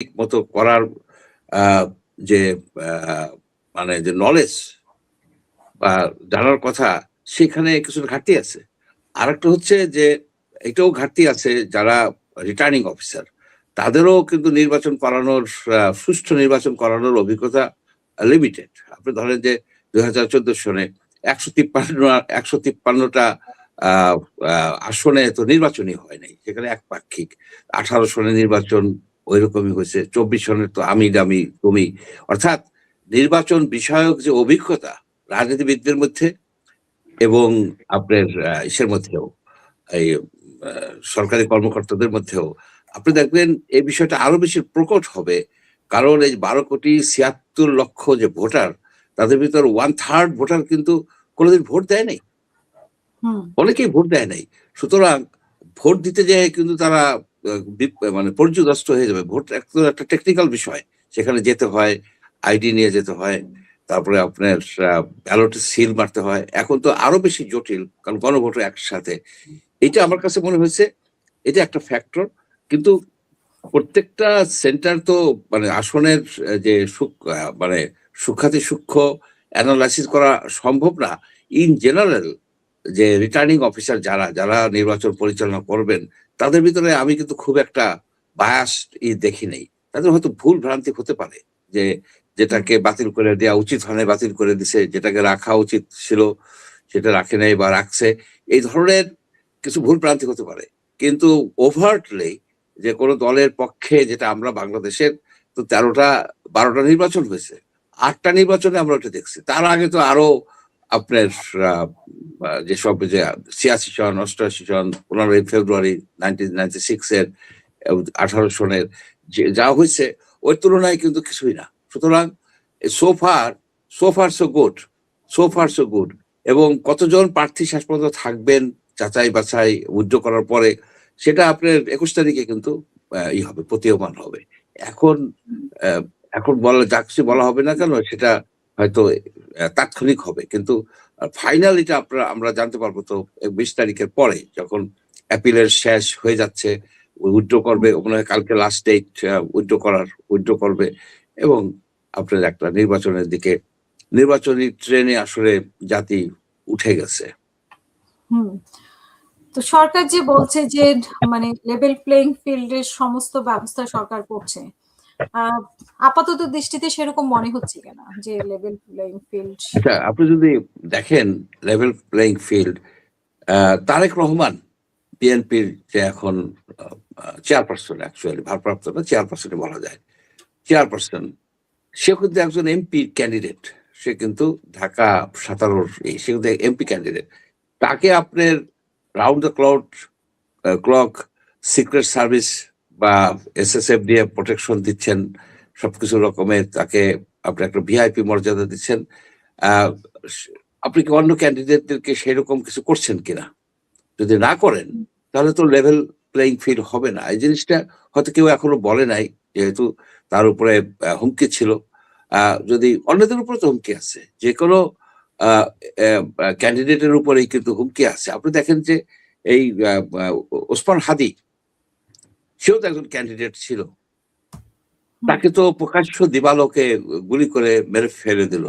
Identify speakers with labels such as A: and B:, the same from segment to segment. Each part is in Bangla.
A: মতো করার যে মানে যে নলেজ বা জানার কথা, সেখানে কিছু ঘাটতি আছে। আরেকটা হচ্ছে যে এটাও ঘাটতি আছে, যারা রিটার্নিং অফিসার তাদেরও কিন্তু নির্বাচন করানোর সুষ্ঠু নির্বাচন করানোর অভিজ্ঞতা লিমিটেড। আপনি ধরেন যে 2014 সনে 153টা আসনে তো নির্বাচনই হয় নাই, সেখানে একপাক্ষিক। 18 সনে নির্বাচন ওই রকমই হয়েছে, 24 সনের তো আমি দামি তুমি। অর্থাৎ নির্বাচন বিষয়ক যে অভিজ্ঞতা রাজনীতিবিদদের মধ্যে এবং আপনার ইসের মধ্যেও, এই সরকারি কর্মকর্তাদের মধ্যেও আপনি দেখবেন এই বিষয়টা আরো বেশি প্রকট হবে। কারণ এই 12,76,00,000 যে ভোটার, তাদের ভিতর 1/3 ভোটার কিন্তু কোনোদিন ভোট দেয় নাই, অনেকেই ভোট দেয় নাই। সুতরাং ভোট দিতে যায় কিন্তু তারা মানে পর্যুদস্ত হয়ে যাবে। ভোট একটা টেকনিক্যাল বিষয়, সেখানে যেতে হয়, আইডি নিয়ে যেতে হয়, তারপরে আপনার ব্যালটে সিল মারতে হয়। এখন তো আরো বেশি জটিল, কারণ গণভোটও একসাথে। এটা আমার কাছে মনে হয়েছে এটা একটা ফ্যাক্টর। কিন্তু প্রত্যেকটা সেন্টার তো মানে আসনের যে মানে সূক্ষাতি সূক্ষ্ম অ্যানালাইসিস করা সম্ভব না। ইন জেনারেল যে রিটার্নিং অফিসার যারা যারা নির্বাচন পরিচালনা করবেন, তাদের ভিতরে আমি কিন্তু খুব একটা বায়াস দেখি নেই। তাদের হয়তো ভুল ভ্রান্তি হতে পারে, যে যেটাকে বাতিল করে দেওয়া উচিত হয় বাতিল করে দিছে, যেটাকে রাখা উচিত ছিল সেটা রাখে নাই বা রাখছে, এই ধরনের কিছু ভুল ভ্রান্তি হতে পারে। কিন্তু ওভারটলি যে কোনো দলের পক্ষে, যেটা আমরা বাংলাদেশের তো 12টা নির্বাচন হয়েছে, 8টা নির্বাচনে আমরা ওটা দেখছি। তার আগে তো আরো আপনার যেসব যে 86 সন 88 সন 15 ফেব্রুয়ারি 1996 এর 18 সনের যা হয়েছে, ওই তুলনায় কিন্তু কিছুই না। সুতরাং সোফার সোফার সো গুড, সোফার সো গুড। এবং কতজন প্রার্থী শেষ পর্যন্ত থাকবেন যাচাই বাছাই উইথড্র করার পরে, সেটা আপনার 21 তারিখে কিন্তু ই হবে, প্রতীয়মান হবে। এখন এখন বলা যা কিছু বলা হবে না কেন, সেটা হয়তো তাৎক্ষণিক হবে, কিন্তু ফাইনাল এটা আমরা জানতে পারবো তো 20 তারিখের পরে, যখন অ্যাপিলের শেষ হয়ে যাচ্ছে, উইথড্র করবে মনে হয় কালকে লাস্ট ডেট উইথড্র করবে। এবং আপনার একটা নির্বাচনের দিকে, নির্বাচনী ট্রেনে আসলে জাতি উঠে গেছে।
B: তো সরকার যে বলছে যে মানে লেভেল প্লেইং ফিল্ডের সমস্ত ব্যবস্থা সরকার করছে, আপাতত দৃষ্টিতে সেরকম মনে হচ্ছে কেনা যে লেভেল প্লেইং ফিল্ড?
A: আচ্ছা, আপনি যদি দেখেন level playing field, Tarique Rahman বিএনপির যে এখন চেয়ারপারসন, অ্যাকচুয়ালি ভারপ্রাপ্ত না, চেয়ারপারসনই বলা যায়, চেয়ারপারসন, সে কিন্তু একজন এমপি ক্যান্ডিডেট। সে কিন্তু ঢাকা 17 সে কিন্তু এমপি ক্যান্ডিডেট। তাকে আপনার round the clock secret service বা এসএসএফ দিয়ে প্রোটেকশন দিচ্ছেন, সবকিছু রকমের তাকে আপনি একটা ভিআইপি মর্যাদা দিচ্ছেন। আপনি কি অন্য ক্যান্ডিডেটদেরকে সেরকম কিছু করছেন কিনা? যদি না করেন, তাহলে তো লেভেল প্লেইং ফিল্ড হবে না। এই জিনিসটা হয়তো কেউ এখনো বলে নাই, যেহেতু তার উপরে হুমকি ছিল। যদি অন্যদের উপরে তো হুমকি আছে, যে কোনো ক্যান্ডিডেটের উপরেই কিন্তু হুমকি আছে। আপনি দেখেন যে এই ওসমান হাদি, সেও তো একজন ক্যান্ডিডেট ছিল, তাকে তো প্রকাশ্য দিবালোকে গুলি করে মেরে ফেলে দিল,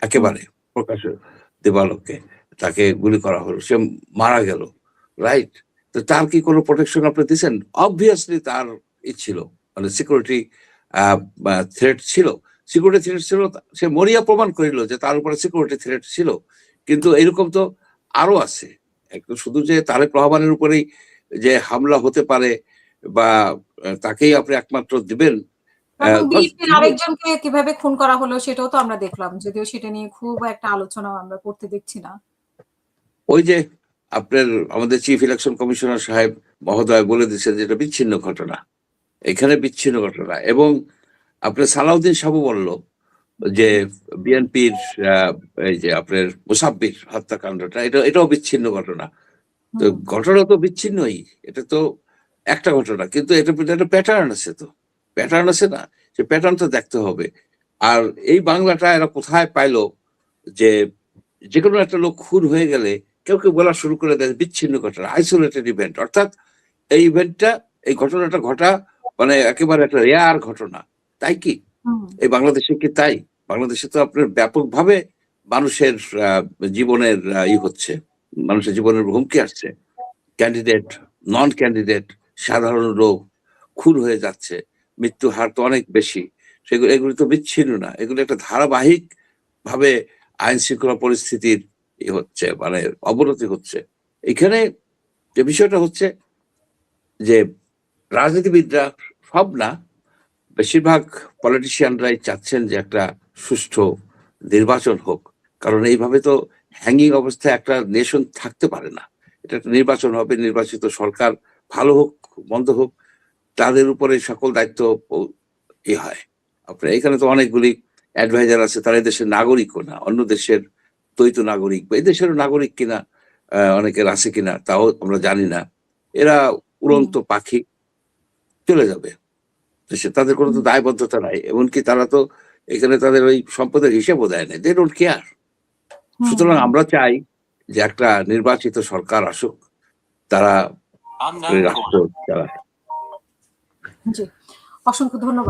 A: একেবারে প্রকাশ্য দিবালোকে তাকে গুলি করা হলো, সে মারা গেল, রাইট? তো তার কি কোনো প্রোটেকশন আপনি দিচ্ছেন? অবভিয়াসলি তার ছিল, মানে সিকিউরিটি থ্রেট ছিল, সিকিউরিটি থ্রেট ছিল। সে মরিয়া প্রমাণ করিল যে তার উপরে সিকিউরিটি থ্রেট ছিল। কিন্তু এরকম তো আরো আছে। শুধু যে তারেক রহমানের উপরেই যে হামলা হতে পারে বা তাকেই আপনি একমাত্র দিবেন,
B: আরেকজনকে কিভাবে খুন করা হলো সেটাও তো আমরা দেখলাম, যদিও সেটা নিয়ে খুব একটা আলোচনা আমরা করতে দেখছি না।
A: ওই যে আপনার আমাদের চিফ ইলেকশন কমিশনার সাহেব মহোদয় বলে দিচ্ছেন যে এটা বিচ্ছিন্ন ঘটনা, এখানে বিচ্ছিন্ন ঘটনা। এবং আপনার সালাউদ্দিন সাবু বলল যে বিএনপির এই যে আপনার মুসাব্বির হত্যাকাণ্ডটা এটাও বিচ্ছিন্ন ঘটনা। তো ঘটনা তো বিচ্ছিন্নই, এটা তো একটা ঘটনা, কিন্তু এটা একটা প্যাটার্ন আছে, তো প্যাটার্ন আছে না, সে প্যাটার্ন তো দেখতে হবে। আর এই বাংলাটা এরা কোথায় পাইলো যে যে কোনো একটা লোক খুন হয়ে গেলে কেউ কেউ বলা শুরু করে দেয় বিচ্ছিন্ন ঘটনা, আইসোলেটেড ইভেন্ট। অর্থাৎ এই ইভেন্টটা, এই ঘটনাটা ঘটা মানে একেবারে একটা রেয়ার ঘটনা, তাই কি?
B: হুম,
A: এই বাংলাদেশে কি তাই? বাংলাদেশে তো আপনার ব্যাপকভাবে মানুষের জীবনের হচ্ছে, মানুষের জীবনের হুমকি আসছে। ক্যান্ডিডেট, নন ক্যান্ডিডেট, সাধারণ লোক খুন হয়ে যাচ্ছে, মৃত্যুর হার তো অনেক বেশি। সেগুলো এগুলি তো বিচ্ছিন্ন না, এগুলো একটা ধারাবাহিক ভাবে আইন শৃঙ্খলা পরিস্থিতির হচ্ছে, মানে অবনতি হচ্ছে। এখানে যে বিষয়টা হচ্ছে যে রাজনীতিবিদরা, সব না, বেশিরভাগ পলিটিশিয়ানরাই চাচ্ছেন যে একটা সুষ্ঠু নির্বাচন হোক। কারণ এইভাবে তো হ্যাঙ্গিং অবস্থায় একটা নেশন থাকতে পারে না। এটা একটা নির্বাচন হবে, নির্বাচিত সরকার ভালো হোক মন্দ হোক, তাদের উপরে সকল দায়িত্ব হয়। আপনার এখানে তো অনেকগুলি অ্যাডভাইজার আছে, তারা এই দেশের নাগরিকও না, অন্য দেশের দ্বৈত নাগরিক বা এই দেশের নাগরিক কিনা, অনেকের আছে কিনা তাও আমরা জানি না। এরা
B: হুম,
A: উড়ন্ত পাখি, চলে যাবে দেশে, তাদের কোনো তো
B: হুম,
A: দায়বদ্ধতা নাই, এমনকি তারা তো এখানে তাদের ওই সম্পদের হিসেবও দেয় না, দে ডোন্ট কেয়ার। সুতরাং
B: হুম,
A: আমরা চাই যে একটা নির্বাচিত সরকার আসুক, তারা রাষ্ট্র চালায়।
B: জি, অসংখ্য ধন্যবাদ।